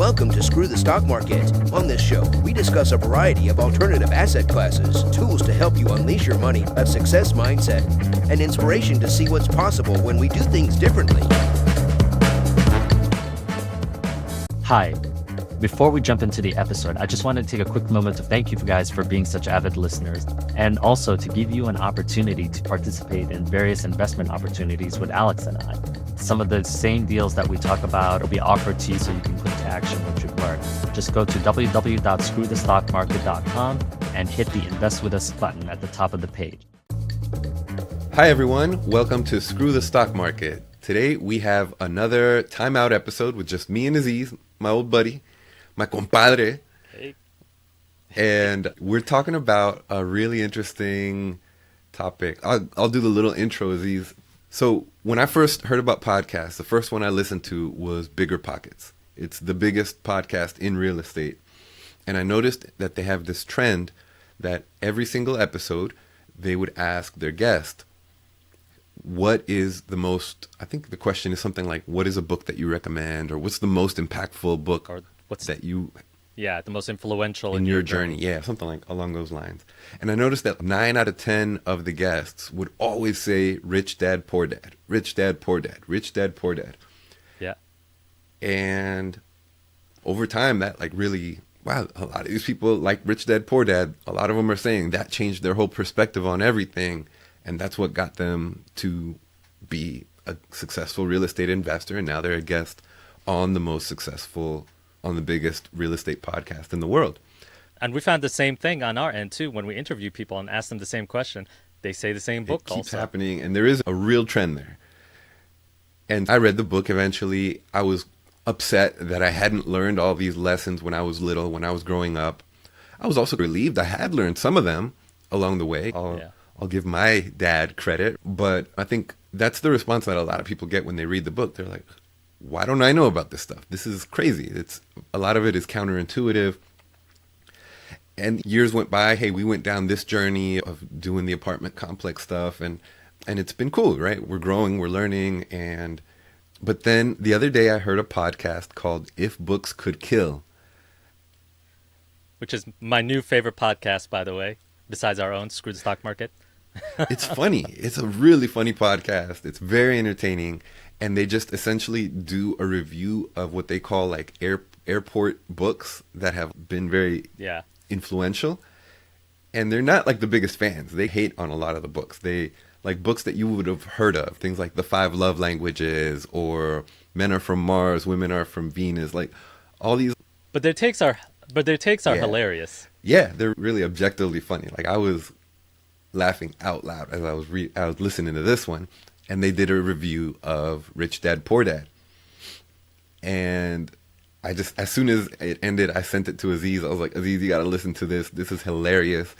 Welcome to Screw the Stock Market. On this show, we discuss a variety of alternative asset classes, tools to help you unleash your money, a success mindset, and inspiration to see what's possible when we do things differently. Hi. Before we jump into the episode, I just wanted to take a quick moment to thank you guys for being such avid listeners, and also to give you an opportunity to participate in various investment opportunities with Alex and I. Some of the same deals that we talk about will be offered to you so you can put into action what you've learned. Just go to www.screwthestockmarket.com and hit the Invest With Us button at the top of the page. Hi everyone, welcome to Screw the Stock Market. Today we have another timeout episode with just me and Aziz, my old buddy, my compadre. Hey. And we're talking about a really interesting topic. I'll do the little intro, Aziz. So when I first heard about podcasts, the first one I listened to was Bigger Pockets. It's the biggest podcast in real estate. And I noticed that they have this trend that every single episode, they would ask their guest, what is the most, I think the question is something like, what is a book that you recommend? Or what's the most impactful book Or what's that you... Yeah, the most influential in your journey. Yeah, something like along those lines. And I noticed that 9 out of 10 of the guests would always say Rich Dad, Poor Dad, Rich Dad, Poor Dad, Rich Dad, Poor Dad. Yeah. And over time, that like really, wow, a lot of these people like Rich Dad, Poor Dad. A lot of them are saying that changed their whole perspective on everything. And that's what got them to be a successful real estate investor. And now they're a guest on the most successful, on the biggest real estate podcast in the world. And we found the same thing on our end too. When we interview people and ask them the same question, they say the same book. It keeps also happening, and there is a real trend there. And I read the book eventually. I was upset that I hadn't learned all these lessons when I was little, when I was growing up. I was also relieved I had learned some of them along the way. I'll give my dad credit, but I think that's the response that a lot of people get when they read the book. They're like, why don't I know about this stuff? This is crazy. A lot of it is counterintuitive. And years went by. Hey, we went down this journey of doing the apartment complex stuff, and it's been cool, right? We're growing, we're learning, but then the other day I heard a podcast called If Books Could Kill, which is my new favorite podcast, by the way, besides our own Screw the Stock Market. It's funny. It's a really funny podcast. It's very entertaining. And they just essentially do a review of what they call like airport books that have been very influential. And they're not like the biggest fans. They hate on a lot of the books. They like books that you would have heard of. Things like The 5 Love Languages or Men Are From Mars, Women Are From Venus. Like all these. But their takes are hilarious. Yeah, they're really objectively funny. Like I was laughing out loud as I was listening to this one. And they did a review of Rich Dad, Poor Dad. And I just, as soon as it ended, I sent it to Aziz. I was like, Aziz, you got to listen to this. This is hilarious.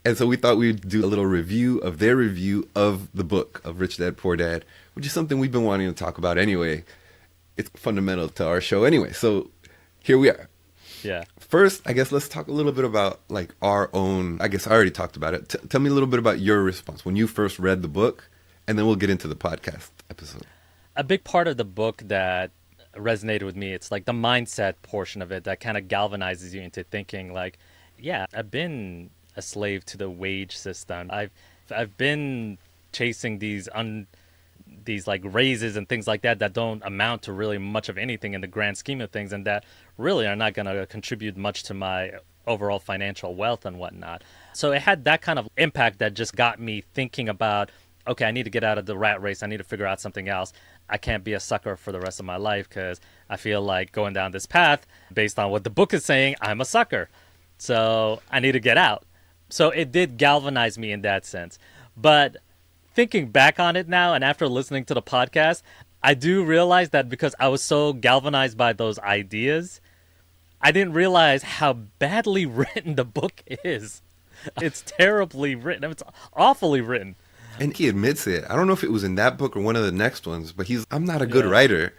And so we thought we'd do a little review of their review of the book of Rich Dad, Poor Dad, which is something we've been wanting to talk about anyway. It's fundamental to our show anyway. So here we are. Yeah. First, I guess let's talk a little bit about like our own, I guess I already talked about it. Tell me a little bit about your response when you first read the book. And then we'll get into the podcast episode. A big part of the book that resonated with me, it's like the mindset portion of it that kind of galvanizes you into thinking like, yeah, I've been a slave to the wage system. I've been chasing these like raises and things like that don't amount to really much of anything in the grand scheme of things, and that really are not going to contribute much to my overall financial wealth and whatnot. So it had that kind of impact that just got me thinking about, okay, I need to get out of the rat race. I need to figure out something else. I can't be a sucker for the rest of my life because I feel like going down this path, based on what the book is saying, I'm a sucker. So I need to get out. So it did galvanize me in that sense. But thinking back on it now and after listening to the podcast, I do realize that because I was so galvanized by those ideas, I didn't realize how badly written the book is. It's terribly written. It's awfully written. And he admits it. I don't know if it was in that book or one of the next ones, but I'm not a good writer,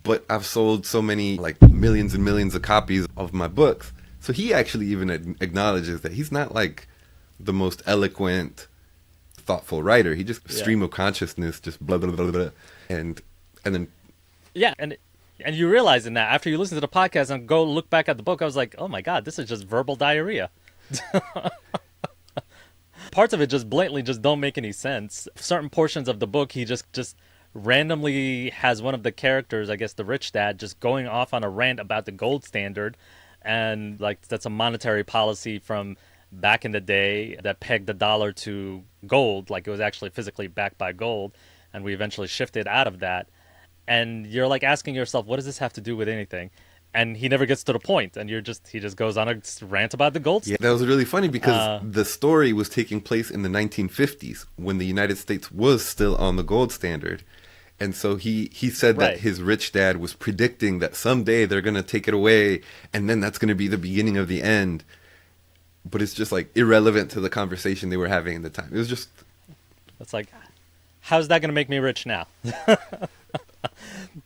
but I've sold so many, like millions and millions of copies of my books. So he actually even acknowledges that he's not like the most eloquent, thoughtful writer. He just stream of consciousness, just blah, blah, blah, blah. And then. Yeah. And And you realize in that after you listen to the podcast and go look back at the book, I was like, oh my God, this is just verbal diarrhea. Parts of it just blatantly just don't make any sense. Certain portions of the book, he just randomly has one of the characters, I guess the rich dad, just going off on a rant about the gold standard. And like that's a monetary policy from back in the day that pegged the dollar to gold, like it was actually physically backed by gold. And we eventually shifted out of that. And you're like asking yourself, what does this have to do with anything? And he never gets to the point, and he just goes on a rant about the gold standard. Yeah, that was really funny because the story was taking place in the 1950s when the United States was still on the gold standard. And so he said that his rich dad was predicting that someday they're going to take it away, and then that's going to be the beginning of the end. But it's just like irrelevant to the conversation they were having at the time. It was just... It's like, how's that going to make me rich now?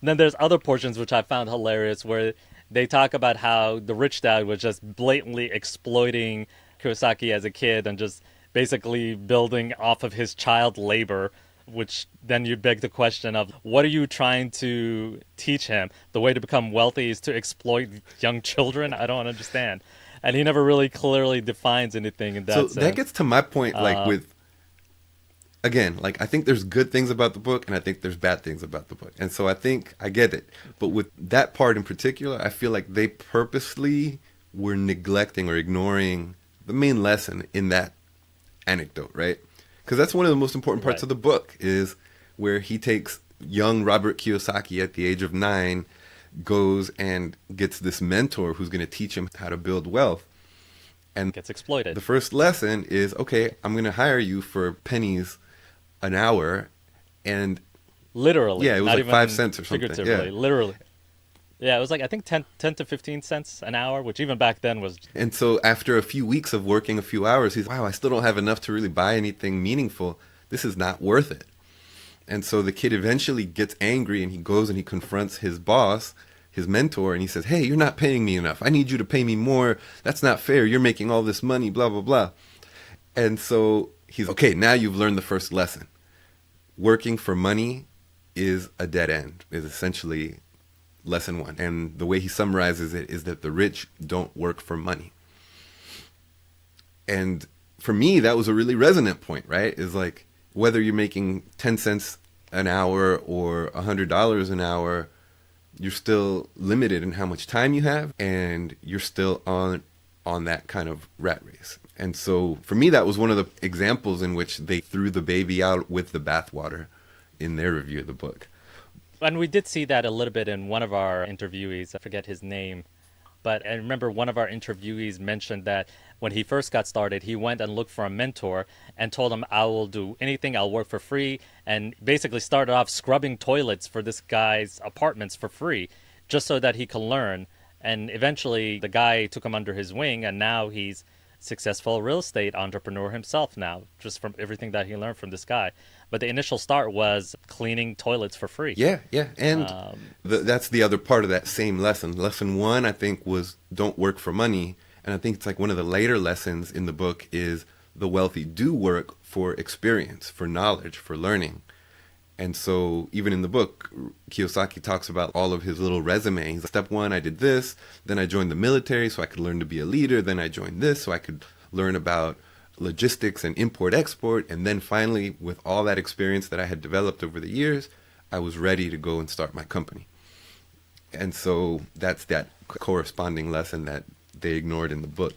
Then there's other portions which I found hilarious where they talk about how the rich dad was just blatantly exploiting Kiyosaki as a kid and just basically building off of his child labor, which then you beg the question of what are you trying to teach him? The way to become wealthy is to exploit young children? I don't understand. And he never really clearly defines anything in that sense. So that gets to my point, like with, again, like I think there's good things about the book and I think there's bad things about the book. And so I think I get it. But with that part in particular, I feel like they purposely were neglecting or ignoring the main lesson in that anecdote, right? Because that's one of the most important parts of the book is where he takes young Robert Kiyosaki at the age of 9, goes and gets this mentor who's going to teach him how to build wealth. And gets exploited. The first lesson is, okay, I'm going to hire you for pennies an hour, and literally, yeah, it was not like even 5 cents or something. Figuratively, Yeah. literally. Yeah, it was like I think 10 to 15 cents an hour, which even back then was. And so after a few weeks of working a few hours, he's, wow, I still don't have enough to really buy anything meaningful. This is not worth it. And so the kid eventually gets angry and he goes and he confronts his boss, his mentor, and he says, hey, you're not paying me enough. I need you to pay me more. That's not fair. You're making all this money, blah, blah, blah. And so he's, okay, now you've learned the first lesson. Working for money is a dead end, is essentially lesson 1. And the way he summarizes it is that the rich don't work for money. And for me, that was a really resonant point, right? Is like, whether you're making 10 cents an hour or $100 an hour, you're still limited in how much time you have, and you're still on that kind of rat race. And so for me, that was one of the examples in which they threw the baby out with the bathwater in their review of the book. And we did see that a little bit in one of our interviewees. I forget his name. But I remember one of our interviewees mentioned that when he first got started, he went and looked for a mentor and told him, I will do anything, I'll work for free. And basically started off scrubbing toilets for this guy's apartments for free, just so that he could learn. And eventually the guy took him under his wing, and now he's successful real estate entrepreneur himself now, just from everything that he learned from this guy. But the initial start was cleaning toilets for free. Yeah. And that's the other part of that same lesson. Lesson 1, I think, was don't work for money. And I think it's like one of the later lessons in the book is the wealthy do work for experience, for knowledge, for learning. And so even in the book, Kiyosaki talks about all of his little resumes. Step 1, I did this. Then I joined the military so I could learn to be a leader. Then I joined this so I could learn about logistics and import-export. And then finally, with all that experience that I had developed over the years, I was ready to go and start my company. And so that's that corresponding lesson that they ignored in the book.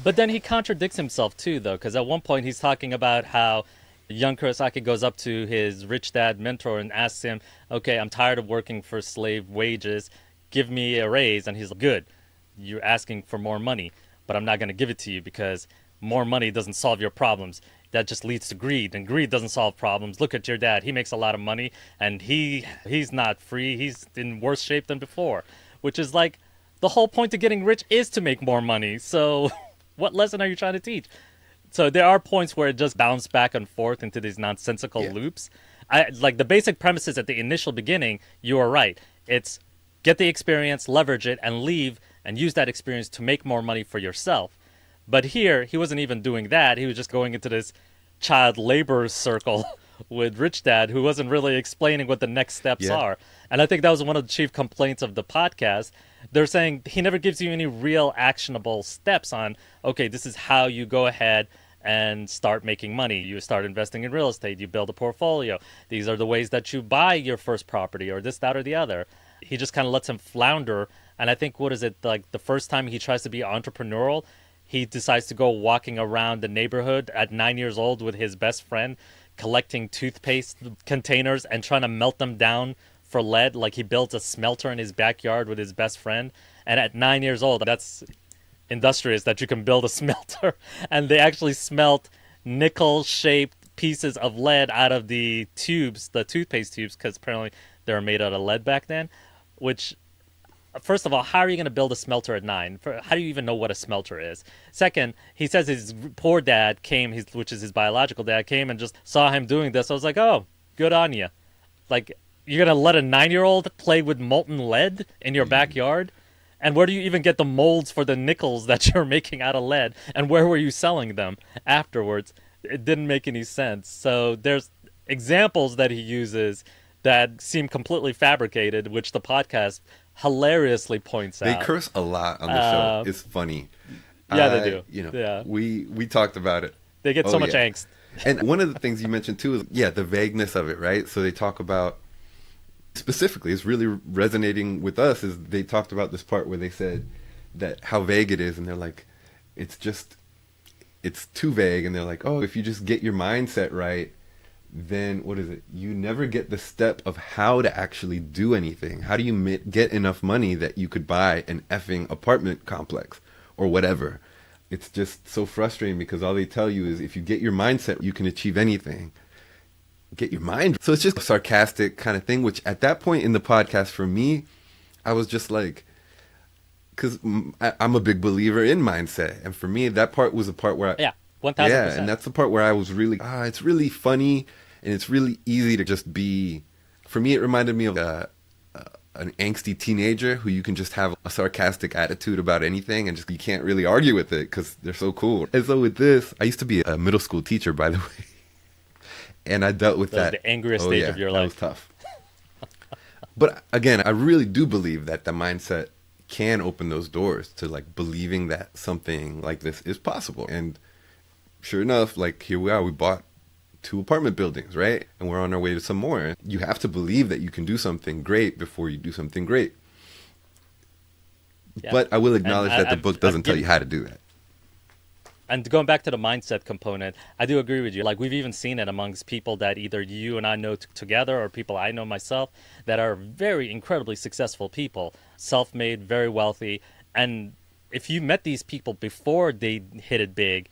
But then he contradicts himself too, though, because at one point he's talking about how young Kurosaki goes up to his rich dad mentor and asks him, okay, I'm tired of working for slave wages. Give me a raise. And he's like, good. You're asking for more money, but I'm not going to give it to you because more money doesn't solve your problems. That just leads to greed, and greed doesn't solve problems. Look at your dad. He makes a lot of money, and he's not free. He's in worse shape than before, which is like the whole point of getting rich is to make more money. So what lesson are you trying to teach? So there are points where it just bounced back and forth into these nonsensical loops. Like the basic premises at the initial beginning, you are right. It's get the experience, leverage it, and leave, and use that experience to make more money for yourself. But here, he wasn't even doing that. He was just going into this child labor circle with Rich Dad, who wasn't really explaining what the next steps Yeah. are. And I think that was one of the chief complaints of the podcast. They're saying he never gives you any real actionable steps on, okay, this is how you go ahead and start making money. You start investing in real estate, you build a portfolio. These are the ways that you buy your first property, or this, that, or the other. He just kind of lets him flounder. And I think, what is it, like the first time he tries to be entrepreneurial, he decides to go walking around the neighborhood at 9 years old with his best friend, collecting toothpaste containers and trying to melt them down for lead. Like he builds a smelter in his backyard with his best friend. And at 9 years old, that's industrious that you can build a smelter. And they actually smelt nickel-shaped pieces of lead out of the tubes, the toothpaste tubes, because apparently they were made out of lead back then. Which, first of all, how are you going to build a smelter at 9? How do you even know what a smelter is? Second, he says his poor dad came, which is his biological dad, came and just saw him doing this. I was like, oh, good on you. Like, you're going to let a 9-year-old play with molten lead in your backyard? And where do you even get the molds for the nickels that you're making out of lead? And where were you selling them afterwards? It didn't make any sense. So there's examples that he uses that seem completely fabricated, which the podcast hilariously points They out. curse a lot on the show. It's funny. Yeah, they do. You know, Yeah. we talked about it. They get so much yeah. angst. And one of the things you mentioned too is, yeah, the vagueness of it, right? So they talk about, specifically, it's really resonating with us, is they talked about this part where they said that how vague it is, and they're like, it's too vague, and they're like, oh, if you just get your mindset right, then what is it? You never get the step of how to actually do anything. How do you get enough money that you could buy an effing apartment complex or whatever? It's just so frustrating because all they tell you is if you get your mindset, you can achieve anything. Get your mind. So it's just a sarcastic kind of thing, which at that point in the podcast for me, I was just like, because I'm a big believer in mindset. And for me, that part was the part where Yeah, 1,000%. yeah, and that's the part where I was really, it's really funny and it's really easy to just be, for me, it reminded me of an angsty teenager who you can just have a sarcastic attitude about anything and just, you can't really argue with it because they're so cool. And so with this, I used to be a middle school teacher, by the way. And I dealt with that. Was the angriest stage of your life. That was tough. But again, I really do believe that the mindset can open those doors to like believing that something like this is possible. And sure enough, like here we are, we bought 2 apartment buildings, right? And we're on our way to some more. You have to believe that you can do something great before you do something great. Yeah. But I will acknowledge that the I've- book doesn't I've tell you given- how to do that. And going back to the mindset component, I do agree with you. Like, we've even seen it amongst people that either you and I know together or people I know myself that are very incredibly successful people, self-made, very wealthy. And if you met these people before they hit it big,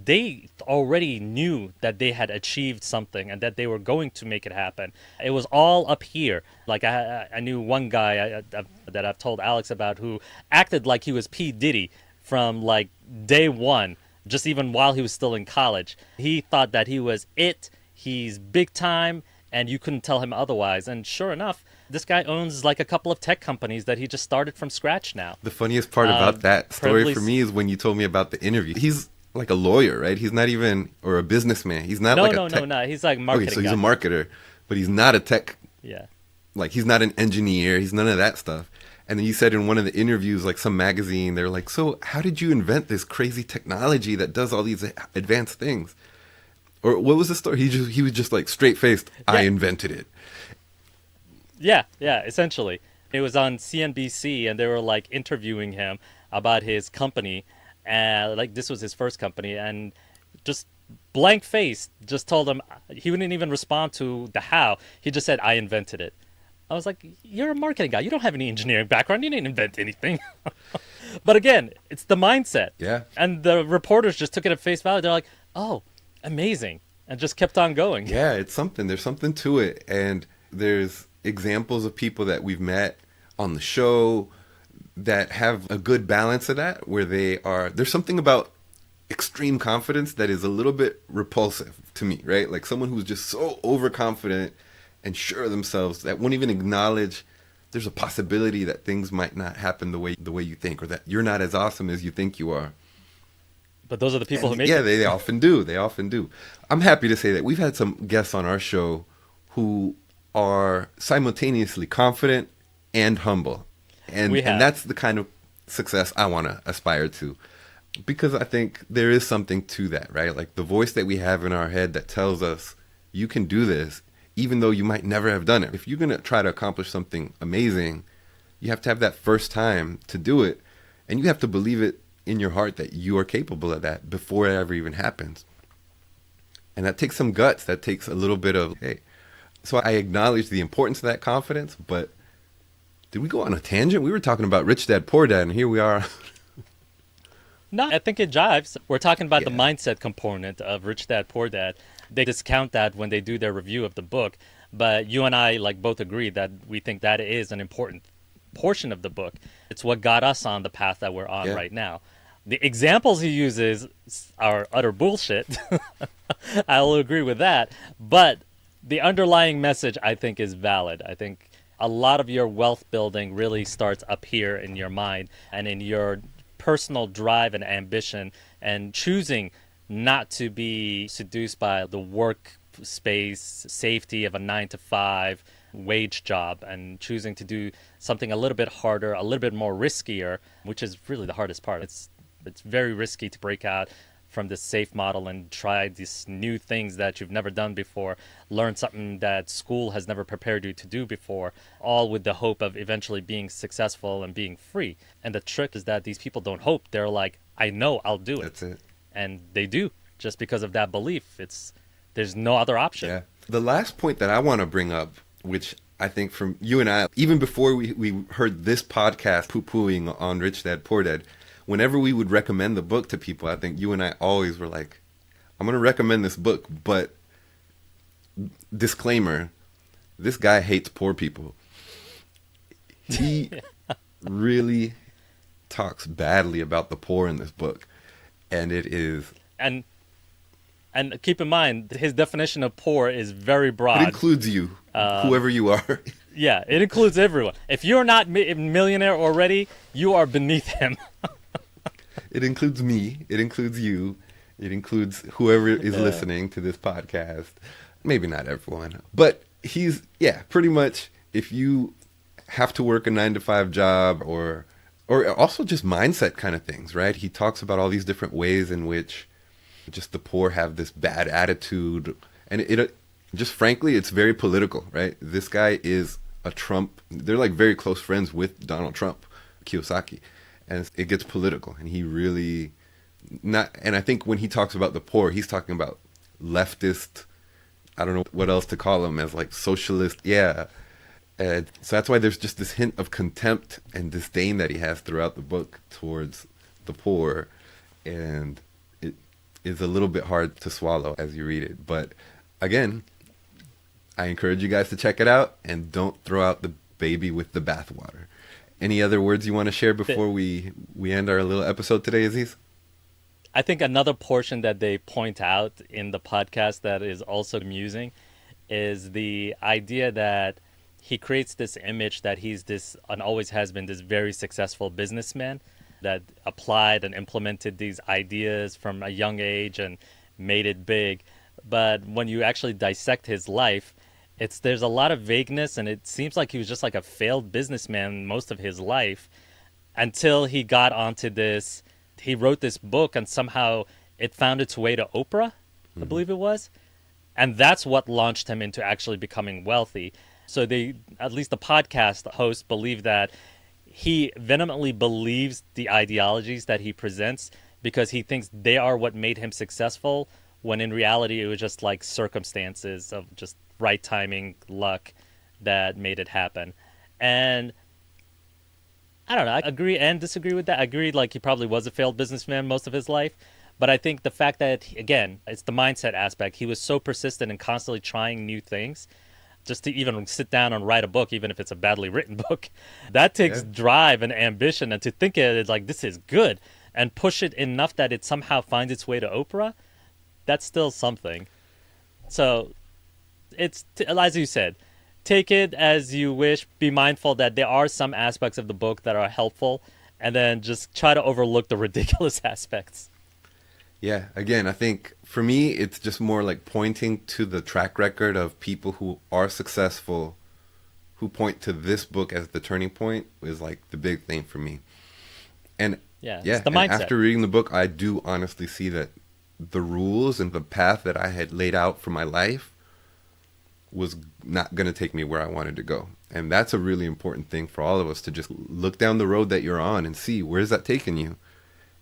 they already knew that they had achieved something and that they were going to make it happen. It was all up here. Like, I knew one guy that I've told Alex about who acted like he was P. Diddy from, like, day one. Just even while he was still in college. He thought that he was it, he's big time, and you couldn't tell him otherwise. And sure enough, this guy owns like a couple of tech companies that he just started from scratch now. The funniest part about that story incredibly for me is when you told me about the interview. He's like a lawyer, right? He's not even, or a businessman. He's not like a tech. No. He's like marketing Okay, so he's guy. a marketer, but he's not a tech. Yeah. Like, he's not an engineer. He's none of that stuff. And then you said in one of the interviews, like some magazine, they're like, so how did you invent this crazy technology that does all these advanced things? Or what was the story? He was just like straight-faced, I invented it. Yeah, essentially. It was on CNBC, and they were like interviewing him about his company. Like, this was his first company, and just blank face just told him, he wouldn't even respond to the how. He just said, I invented it. I was like, you're a marketing guy. You don't have any engineering background. You didn't invent anything. But again, it's the mindset. Yeah. And the reporters just took it at face value. They're like, oh, amazing. And just kept on going. Yeah, it's something. There's something to it. And there's examples of people that we've met on the show that have a good balance of that, where there's something about extreme confidence that is a little bit repulsive to me, right? Like someone who's just so overconfident and sure of themselves that won't even acknowledge there's a possibility that things might not happen the way you think, or that you're not as awesome as you think you are. But those are the people who And make yeah, it. they often do. They often do. I'm happy to say that we've had some guests on our show who are simultaneously confident and humble. We And have. that's the kind of success I want to aspire to. Because I think there is something to that, right? Like the voice that we have in our head that tells us you can do this, even though you might never have done it. If you're going to try to accomplish something amazing, you have to have that first time to do it. And you have to believe it in your heart that you are capable of that before it ever even happens. And that takes some guts. That takes a little bit of, hey. So I acknowledge the importance of that confidence, but did we go on a tangent? We were talking about Rich Dad, Poor Dad, and here we are. No, I think it jives. We're talking about the Yeah. mindset component of Rich Dad, Poor Dad. They discount that when they do their review of the book, but you and I like both agree that we think that is an important portion of the book. It's what got us on the path that we're on Yeah. right now. The examples he uses are utter bullshit. I'll agree with that, but the underlying message I think is valid. I think a lot of your wealth building really starts up here in your mind and in your personal drive and ambition and choosing not to be seduced by the work space safety of a 9 to 5 wage job and choosing to do something a little bit harder, a little bit more riskier, which is really the hardest part. It's very risky to break out from this safe model and try these new things that you've never done before, learn something that school has never prepared you to do before, all with the hope of eventually being successful and being free. And the trick is that these people don't hope. They're like, I know I'll do it. That's it. And they do, just because of that belief. There's no other option. Yeah. The last point that I want to bring up, which I think from you and I, even before we heard this podcast poo-pooing on Rich Dad, Poor Dad, whenever we would recommend the book to people, I think you and I always were like, I'm going to recommend this book, but disclaimer, this guy hates poor people. He really talks badly about the poor in this book. And it is... And keep in mind, his definition of poor is very broad. It includes you, whoever you are. Yeah, it includes everyone. If you're not a millionaire already, you are beneath him. It includes me. It includes you. It includes whoever is listening to this podcast. Maybe not everyone. But he's, pretty much if you have to work a 9 to 5 job or also just mindset kind of things, right? He talks about all these different ways in which just the poor have this bad attitude. And it just frankly, it's very political, right? This guy is a Trump. They're like very close friends with Donald Trump, Kiyosaki. And it gets political. And he really and I think when he talks about the poor, he's talking about leftist, I don't know what else to call them, as like socialist. Yeah. And so that's why there's just this hint of contempt and disdain that he has throughout the book towards the poor. And it is a little bit hard to swallow as you read it. But again, I encourage you guys to check it out and don't throw out the baby with the bathwater. Any other words you want to share before we end our little episode today, Aziz? I think another portion that they point out in the podcast that is also amusing is the idea that he creates this image that he's this, and always has been, this very successful businessman that applied and implemented these ideas from a young age and made it big. But when you actually dissect his life, there's a lot of vagueness, and it seems like he was just like a failed businessman most of his life until he got onto this. He wrote this book, and somehow it found its way to Oprah, I believe it was. And that's what launched him into actually becoming wealthy. So at least the podcast hosts believe that he vehemently believes the ideologies that he presents because he thinks they are what made him successful, when in reality it was just like circumstances of just right timing, luck that made it happen. And I don't know, I agree and disagree with that. I agree, like, he probably was a failed businessman most of his life. But I think the fact that, again, it's the mindset aspect. He was so persistent and constantly trying new things. Just to even sit down and write a book, even if it's a badly written book, that takes drive and ambition. And to think of it like, this is good, and push it enough that it somehow finds its way to Oprah, that's still something. So it's, as you said, take it as you wish. Be mindful that there are some aspects of the book that are helpful, and then just try to overlook the ridiculous aspects. Yeah, again, I think for me, it's just more like pointing to the track record of people who are successful, who point to this book as the turning point is like the big thing for me. And Yeah, it's yeah, the and mindset. after reading the book, I do honestly see that the rules and the path that I had laid out for my life was not going to take me where I wanted to go. And that's a really important thing for all of us to just look down the road that you're on and see where's that taking you?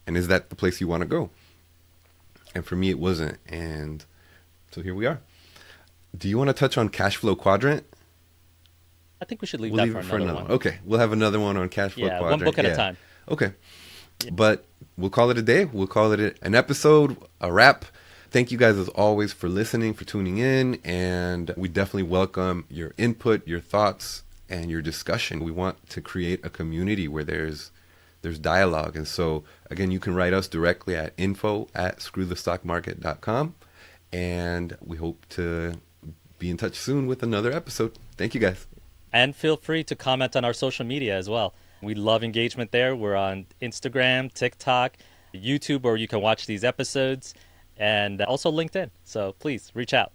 And is that the place you want to go? And for me, it wasn't. And so here we are. Do you want to touch on cash flow quadrant? I think we should leave We'll that leave for it for another another one. one. Okay, we'll have another one on cash flow Yeah, quadrant. one book at a Yeah. time. Okay. But we'll call it a day. We'll call it an episode, a wrap. Thank you guys as always for listening, for tuning in, and we definitely welcome your input, your thoughts, and your discussion. We want to create a community where there's dialogue. And so again, you can write us directly at info@screwthestockmarket.com, and we hope to be in touch soon with another episode. Thank you guys. And feel free to comment on our social media as well. We love engagement there. We're on Instagram, TikTok, YouTube, where you can watch these episodes, and also LinkedIn. So please reach out.